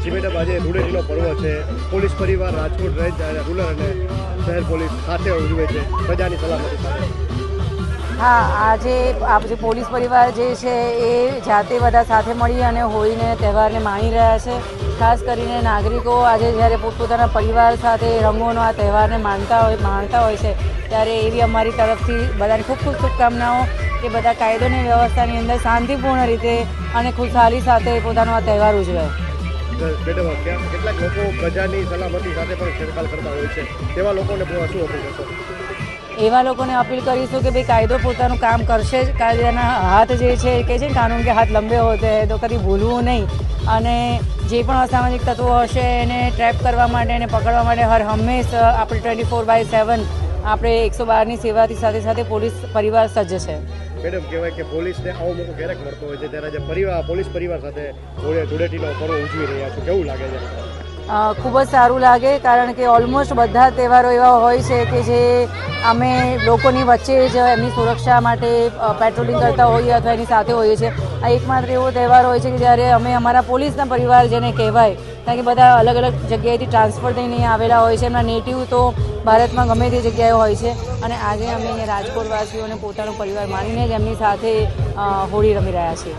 Madam, આજે ધૂળેટીનો પર્વ છે. પોલીસ પરિવાર રાજકોટ રેન્જ રૂરલ અને શહેર પોલીસ સાથે ઉજવે છે પ્રજાની સલામતી સાથે. હા, આજે પોલીસ પરિવાર જે છે એ જાતે બધા સાથે મળી અને હોળીને તહેવારને માણી રહ્યા છે. ખાસ કરીને નાગરિકો આજે જ્યારે પોતપોતાના પરિવાર સાથે રંગોનો આ તહેવારને માણતા હોય છે ત્યારે એવી અમારી તરફથી બધાને ખૂબ ખૂબ શુભકામનાઓ કે બધા કાયદોની વ્યવસ્થાની અંદર શાંતિપૂર્ણ રીતે અને ખુશહાલી સાથે પોતાનો આ તહેવાર ઉજવે. મેડમ, કેટલાક લોકો પ્રજાની સલામતી સાથે પણ છેડછાડ કરતા હોય છે, તેવા લોકોને શું અપીલ કરશો? એવા લોકોને અપીલ કરીશું કે ભાઈ કાયદો પોતાનું કામ કરશે જ. કાયદાના હાથ જે છે કે છે કાનૂન કે હાથ લંબે હોતે હૈ, તો કદી ભૂલવું નહીં. અને જે પણ અસામાજિક તત્વો હશે એને ટ્રેપ કરવા માટે એને પકડવા માટે હંમેશ આપણે 24/7 આપણે 112ની સેવાથી સાથે સાથે પોલીસ પરિવાર સજ્જ છે. મેડમ, કહેવાય કે પોલીસને આવો મોકો ક્યારેક મળતો હોય છે ત્યારે જે પોલીસ પરિવાર સાથે ધૂળેટીનો પર્વ ઉજવી રહ્યા છો, કેવું લાગે છે? ખૂબ જ સારું લાગે, કારણ કે ઓલમોસ્ટ બધા તહેવારો એવા હોય છે કે જે અમે લોકોની વચ્ચે જ એમની સુરક્ષા માટે પેટ્રોલિંગ કરતા હોઈએ અથવા એની સાથે હોઈએ છીએ. આ એકમાત્ર એવો તહેવાર હોય છે કે જ્યારે અમે અમારા પોલીસના પરિવાર જેને કહેવાય, કારણ કે બધા અલગ અલગ જગ્યાએથી ટ્રાન્સફર થઈને આવેલા હોય છે. એમના નેટિવ તો ભારતમાં ગમે તે જગ્યાએ હોય છે અને આજે અમે અહીંયા રાજકોટવાસીઓને પોતાનો પરિવાર માનીને જ એમની સાથે હોળી રમી રહ્યા છીએ.